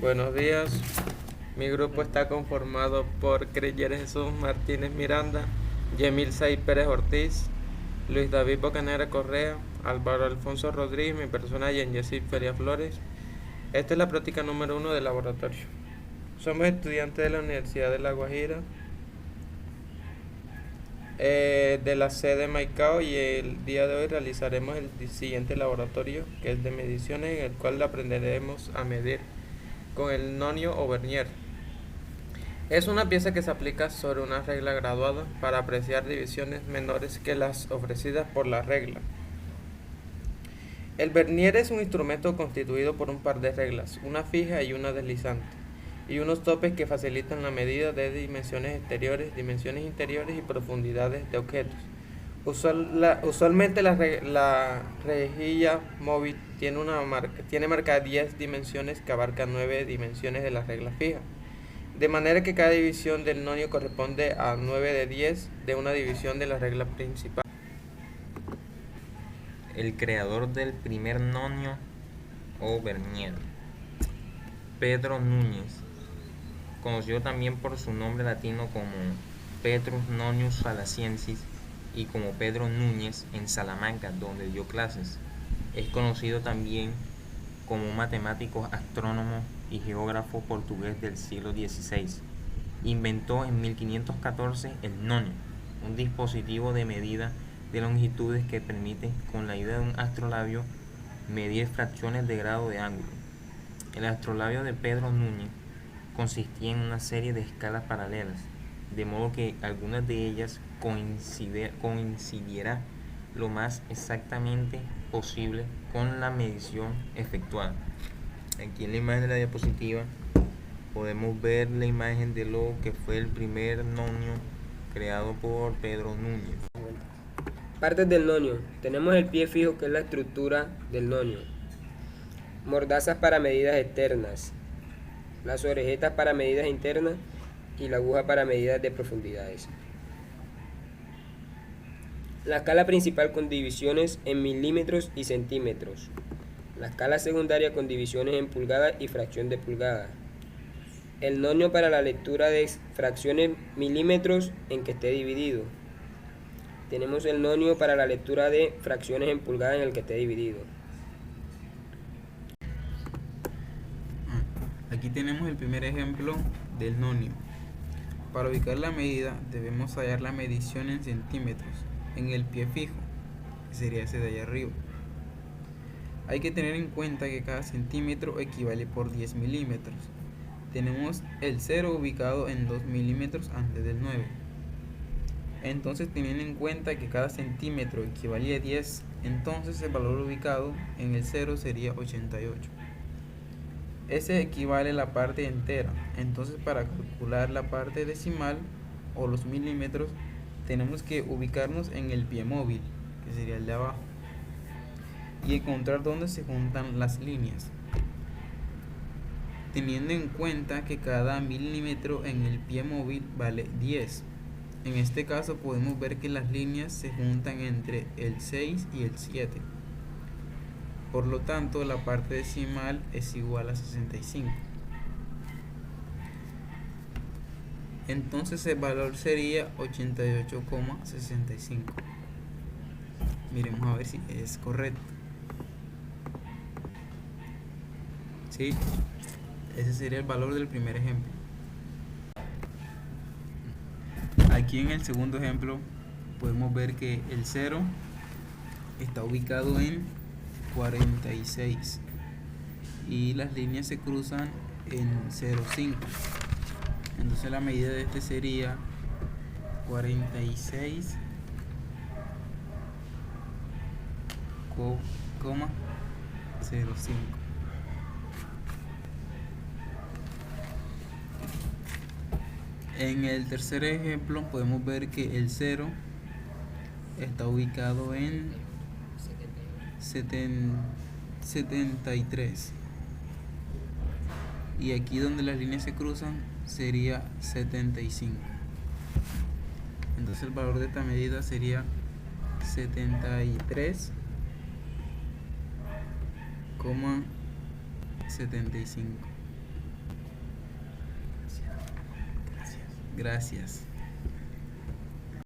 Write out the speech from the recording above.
Buenos días. Mi grupo está conformado por Creyer Jesús Martínez Miranda, Yemil Said Pérez Ortiz, Luis David Bocanera Correa, Álvaro Alfonso Rodríguez, mi persona Yenyesid Feria Flores. Esta es la práctica número 1 del laboratorio. Somos estudiantes de la Universidad de La Guajira, de la sede Maicao, y el día de hoy realizaremos el siguiente laboratorio, que es de mediciones, en el cual aprenderemos a medir con el nonio o vernier. Es una pieza que se aplica sobre una regla graduada para apreciar divisiones menores que las ofrecidas por la regla. El vernier es un instrumento constituido por un par de reglas, una fija y una deslizante, y unos topes que facilitan la medida de dimensiones exteriores, dimensiones interiores y profundidades de objetos. Usualmente la rejilla móvil tiene marcadas 10 dimensiones que abarcan 9 dimensiones de la regla fija, de manera que cada división del nonio corresponde a 9 de 10 de una división de la regla principal. El creador del primer nonio o vernier, Pedro Núñez, conocido también por su nombre latino como Petrus Nonius Salaciensis y como Pedro Núñez en Salamanca, donde dio clases. Es conocido también como un matemático, astrónomo y geógrafo portugués del siglo XVI. Inventó en 1514 el nonio, un dispositivo de medida de longitudes que permite, con la ayuda de un astrolabio, medir fracciones de grado de ángulo. El astrolabio de Pedro Núñez consistía en una serie de escalas paralelas, de modo que algunas de ellas coincidiera lo más exactamente posible con la medición efectuada. Aquí en la imagen de la diapositiva podemos ver la imagen de lo que fue el primer nonio creado por Pedro Núñez. Partes del nonio. Tenemos el pie fijo, que es la estructura del nonio. Mordazas para medidas externas. Las orejetas para medidas internas y la aguja para medidas de profundidades. La escala principal con divisiones en milímetros y centímetros. La escala secundaria con divisiones en pulgadas y fracción de pulgada. El nonio para la lectura de fracciones milímetros en que esté dividido. Tenemos el nonio para la lectura de fracciones en pulgadas en el que esté dividido. Aquí tenemos el primer ejemplo del nonio. Para ubicar la medida debemos hallar la medición en centímetros en el pie fijo, que sería ese de allá arriba. Hay que tener en cuenta que cada centímetro equivale por 10 milímetros. Tenemos el 0 ubicado en 2 milímetros antes del 9. Entonces, teniendo en cuenta que cada centímetro equivalía a 10, entonces el valor ubicado en el 0 sería 88. Ese equivale a la parte entera. Entonces, para calcular la parte decimal o los milímetros, tenemos que ubicarnos en el pie móvil, que sería el de abajo, y encontrar dónde se juntan las líneas, teniendo en cuenta que cada milímetro en el pie móvil vale 10. En este caso podemos ver que las líneas se juntan entre el 6 y el 7. Por lo tanto, la parte decimal es igual a 65. Entonces el valor sería 88,65. Miremos a ver si es correcto. Sí, ese sería el valor del primer ejemplo. Aquí en el segundo ejemplo podemos ver que el 0 está ubicado en 46 y las líneas se cruzan en 0,5. Entonces la medida de este sería 46,05. En el tercer ejemplo podemos ver que el 0 está ubicado en 73 y aquí donde las líneas se cruzan sería 75. Entonces el valor de esta medida sería 73,75. Gracias.